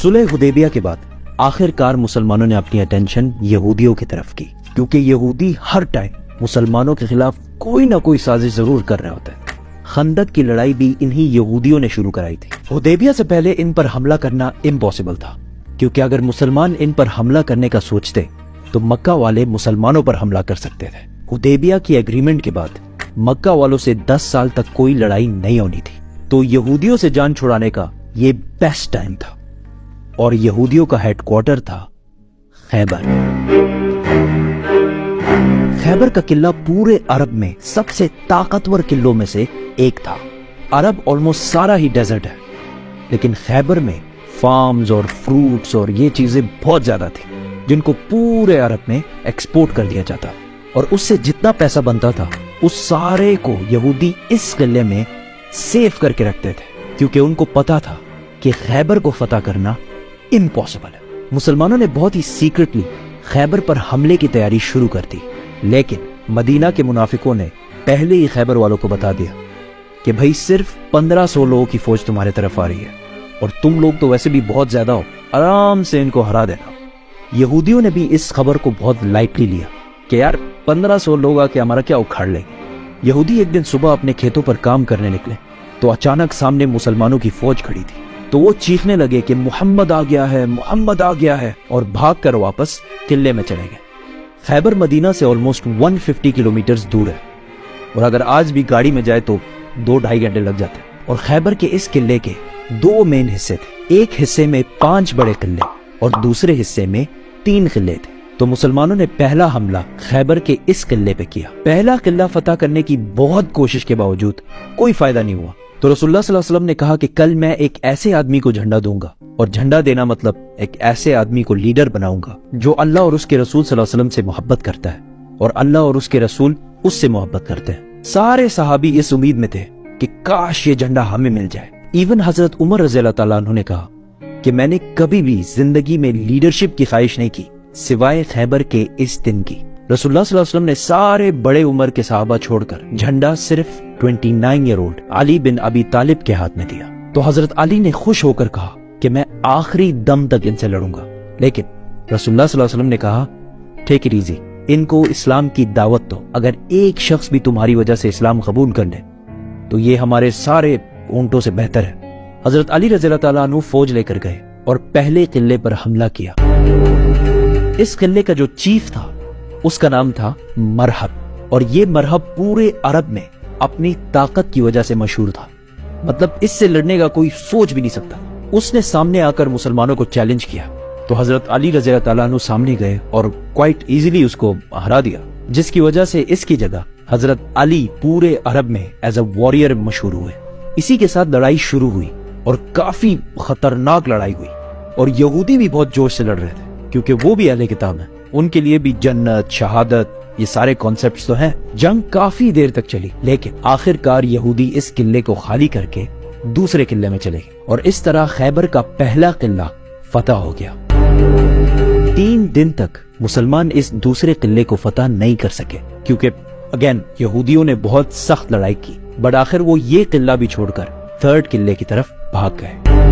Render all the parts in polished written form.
सुलह हुदैबिया के बाद आखिरकार मुसलमानों ने अपनी अटेंशन यहूदियों की तरफ की, क्योंकि यहूदी हर टाइम मुसलमानों के खिलाफ कोई ना कोई साजिश जरूर कर रहे होते हैं। खंदक की लड़ाई भी इन्हीं यहूदियों ने शुरू कराई थी। हुदैबिया से पहले इन पर हमला करना इम्पॉसिबल था, क्योंकि अगर मुसलमान इन पर हमला करने का सोचते तो मक्का वाले मुसलमानों पर हमला कर सकते थे। हुदैबिया की एग्रीमेंट के बाद मक्का वालों से 10 साल तक कोई लड़ाई नहीं होनी थी, तो यहूदियों से जान छुड़ाने का ये बेस्ट टाइम था। और यहूदियों का हेडक्वार्टर था खैबर। खैबर का किला पूरे अरब में सबसे ताकतवर किलों में से एक था। अरब ऑलमोस्ट सारा ही डेजर्ट है, लेकिन खैबर में फार्म्स और फ्रूट्स और ये चीजें बहुत ज्यादा थी, जिनको पूरे अरब में एक्सपोर्ट कर दिया जाता, और उससे जितना पैसा बनता था उस सारे को यहूदी इस किले में सेव करके रखते थे, क्योंकि उनको पता था कि खैबर को फतह करना इम्पॉसिबल है। मुसलमानों ने बहुत ही सीक्रेटली खैबर पर हमले की तैयारी शुरू कर दी, लेकिन मदीना के मुनाफिकों ने पहले ही खैबर वालों को बता दिया कि भाई सिर्फ 1500 लोगों की फौज तुम्हारे तरफ आ रही है, और तुम लोग तो वैसे भी बहुत ज्यादा हो, आराम से इनको हरा देना। यहूदियों ने भी इस खबर को बहुत लाइटली लिया कि यार 1500 लोग आके हमारा क्या उखाड़ लेंगे। यहूदी एक दिन सुबह अपने खेतों पर काम करने निकले तो अचानक सामने मुसलमानों की फौज खड़ी थी, तो वो चीखने लगे कि मुहम्मद आ गया है, मुहम्मद आ गया है, और भागकर वापस किले में चले गए। खैबर मदीना से ऑलमोस्ट 150 किलोमीटर दूर है, और अगर आज भी गाड़ी में जाए तो 2-2.5 घंटे लग जाते हैं। और खैबर के इस किले के 2 मेन हिस्से थे, एक हिस्से में 5 बड़े किले और दूसरे हिस्से में 3 किले थे। तो मुसलमानों ने पहला हमला खैबर के इस किले पे किया। पहला किला फतह करने की बहुत कोशिश के बावजूद कोई फायदा नहीं हुआ, तो रसूलुल्लाह सल्लल्लाहु अलैहि वसल्लम ने कहा कि कल मैं एक ऐसे आदमी को झंडा दूंगा, और झंडा देना मतलब एक ऐसे आदमी को लीडर बनाऊंगा जो अल्लाह और उसके रसूल सल्लल्लाहु अलैहि वसल्लम से मोहब्बत करता है, और अल्लाह और उसके रसूल उससे मोहब्बत करते हैं। सारे सहाबी इस उम्मीद में थे कि काश ये झंडा हमें मिल जाए। इवन हजरत उमर रज़ियल्लाहु ताला अन्हु ने कहा कि मैंने कभी भी जिंदगी में लीडरशिप की ख्वाहिश नहीं की सिवाय खैबर के इस दिन की। रसूलुल्लाह सल्लल्लाहु अलैहि वसल्लम ने सारे बड़े उम्र के सहाबा छोड़कर झंडा सिर्फ 29 ईयर ओल्ड अली बिन अबी तालिब के हाथ में दिया। तो हजरत अली ने खुश होकर कहा कि मैं आखिरी दम तक इनसे लड़ूंगा, लेकिन रसूलुल्लाह सल्लल्लाहु अलैहि वसल्लम ने कहा टेक इट इजी, इनको इस्लाम की दावत दो। अगर एक शख्स भी तुम्हारी वजह से इस्लाम कबूल कर ले तो ये हमारे सारे ऊंटों से बेहतर है। हजरत अली रज़ियल्लाहु ताला अन्हु फौज लेकर गए और पहले किले पर हमला किया। इस किले का जो चीफ था उसका नाम था मरहब, और ये मरहब पूरे अरब में अपनी ताकत की वजह से मशहूर था। मतलब इससे लड़ने का कोई सोच भी नहीं सकता। उसने सामने आकर मुसलमानों को चैलेंज किया, तो हजरत अली रज़ियल्लाहु ताला अन्हु सामने गए और क्वाइट इजीली उसको हरा दिया, जिसकी वजह से इसकी जगह हजरत अली पूरे अरब में एज अ वॉरियर मशहूर हुए। इसी के साथ लड़ाई शुरू हुई, और काफी खतरनाक लड़ाई हुई, और यहूदी भी बहुत जोश से लड़ रहे थे, क्योंकि वो भी अहले किताब है, उनके लिए भी जन्नत, शहादत, ये सारे कॉन्सेप्ट्स तो हैं। जंग काफी देर तक चली, लेकिन आखिरकार यहूदी इस किले को खाली करके दूसरे किले में चले गए, और इस तरह खैबर का पहला किला फतह हो गया। 3 दिन तक मुसलमान इस दूसरे किले को फतह नहीं कर सके, क्योंकि अगेन यहूदियों ने बहुत सख्त लड़ाई की, बट आखिर वो ये किला भी छोड़कर 3rd किले की तरफ भाग गए।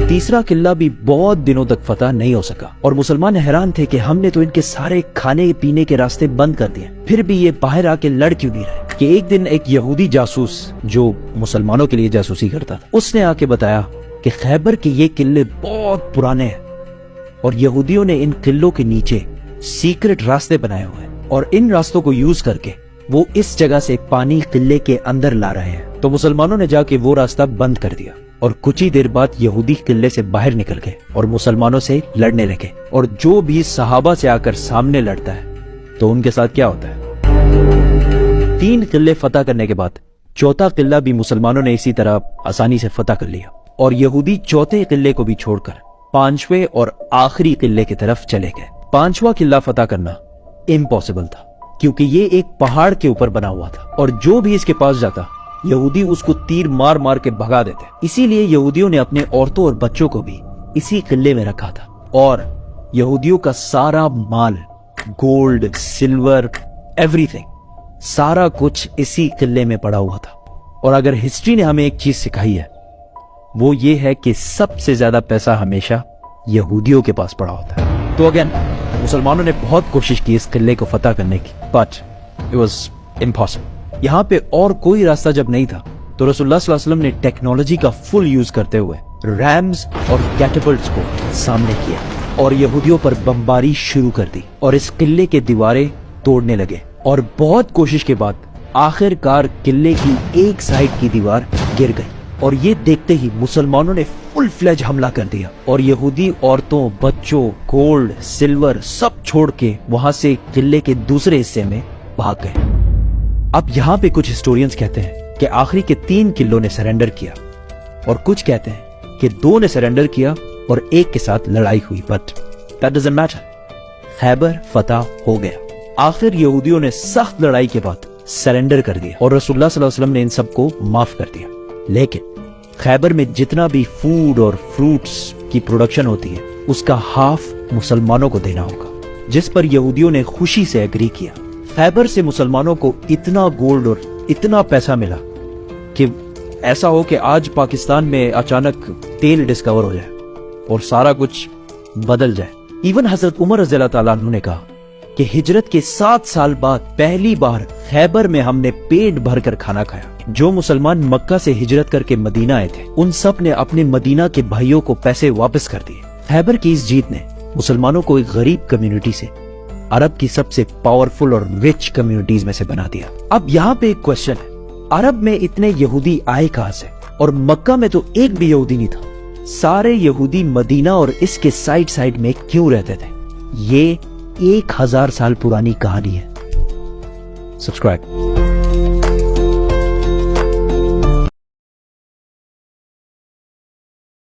तीसरा किला भी बहुत दिनों तक फतह नहीं हो सका, और मुसलमान हैरान थे कि हमने तो इनके सारे खाने पीने के रास्ते बंद कर दिए, फिर भी ये बाहर आके लड़ क्यों नहीं रहे। कि एक दिन एक यहूदी जासूस जो मुसलमानों के लिए जासूसी करता था, उसने आके बताया कि खैबर के ये किले बहुत पुराने हैं, और यहूदियों ने इन किलों के नीचे सीक्रेट रास्ते बनाए हुए हैं, और इन रास्तों को यूज करके वो इस जगह से पानी किले के अंदर ला रहे हैं। तो मुसलमानों ने जाके वो रास्ता बंद कर दिया, और कुछ ही देर बाद यहूदी किले से बाहर निकल गए और मुसलमानों से लड़ने लगे। और जो भी सहाबा से आकर सामने लड़ता है तो उनके साथ क्या होता है। 3 किले फतह करने के बाद 4था किला भी मुसलमानों ने इसी तरह आसानी से फतह कर लिया, और यहूदी 4थे किले को भी छोड़कर 5वें और आखिरी किले की तरफ चले गए। 5वां किला फतह करना इम्पॉसिबल था, क्योंकि ये एक पहाड़ के ऊपर बना हुआ था, और जो भी इसके पास जाता यहूदी उसको तीर मार मार के भगा देते। इसीलिए यहूदियों ने अपने औरतों और बच्चों को भी इसी किले में रखा था, और यहूदियों का सारा माल, गोल्ड, सिल्वर, एवरीथिंग, सारा कुछ इसी किले में पड़ा हुआ था। और अगर हिस्ट्री ने हमें एक चीज सिखाई है وہ یہ ہے کہ سب سے زیادہ پیسہ ہمیشہ یہودیوں کے پاس پڑا ہوتا ہے. تو اگین مسلمانوں نے بہت کوشش کی اس قلعے کو فتح کرنے کی, بٹ اٹ واز امپاسبل. یہاں پہ اور کوئی راستہ جب نہیں تھا تو رسول اللہ صلی اللہ علیہ وسلم نے ٹیکنالوجی کا فل یوز کرتے ہوئے ریمز اور کیٹاپلٹس کو سامنے کیا اور یہودیوں پر بمباری شروع کر دی اور اس قلعے کے دیواریں توڑنے لگے. اور بہت کوشش کے بعد آخر کار قلعے کی ایک سائڈ کی دیوار گر گئی اور یہ دیکھتے ہی مسلمانوں نے فل فلیج حملہ کر دیا اور یہودی عورتوں, بچوں, گولڈ, سلور سب چھوڑ کے وہاں سے قلعے کے دوسرے حصے میں بھاگ گئے. اب یہاں پہ کچھ ہسٹورینز کہتے ہیں کہ آخری کے 3 قلعوں نے سرنڈر کیا اور کچھ کہتے ہیں کہ 2 نے سرنڈر کیا اور ایک کے ساتھ لڑائی ہوئی, بٹ دیٹ ڈزنٹ میٹر. خیبر فتح ہو گیا. آخر یہودیوں نے سخت لڑائی کے بعد سرنڈر کر دیا اور رسول اللہ صلی اللہ علیہ وسلم نے ان سب کو معاف کر دیا. لیکن خیبر میں جتنا بھی فوڈ اور فروٹس کی پروڈکشن ہوتی ہے اس کا ہاف مسلمانوں کو دینا ہوگا, جس پر یہودیوں نے خوشی سے ایگری کیا. خیبر سے مسلمانوں کو اتنا گولڈ اور اتنا پیسہ ملا کہ ایسا ہو کہ آج پاکستان میں اچانک تیل ڈسکور ہو جائے اور سارا کچھ بدل جائے. ایون حضرت عمر رضی اللہ تعالیٰ عنہ نے کہا کہ ہجرت کے 7 سال بعد پہلی بار خیبر میں ہم نے پیٹ بھر کر کھانا کھایا. جو مسلمان مکہ سے ہجرت کر کے مدینہ آئے تھے ان سب نے اپنے مدینہ کے بھائیوں کو پیسے واپس کر دیے. خیبر کی اس جیت نے مسلمانوں کو ایک غریب کمیونٹی سے عرب کی سب سے پاورفل اور رچ کمیونٹیز میں سے بنا دیا. اب یہاں پہ ایک کوشچن ہے, عرب میں اتنے یہودی آئے کہاں سے اور مکہ میں تو ایک بھی یہودی نہیں تھا. سارے یہودی مدینہ اور اس کے سائڈ سائڈ میں کیوں رہتے تھے؟ یہ 1000 سال پرانی کہانی ہے. سبسکرائب.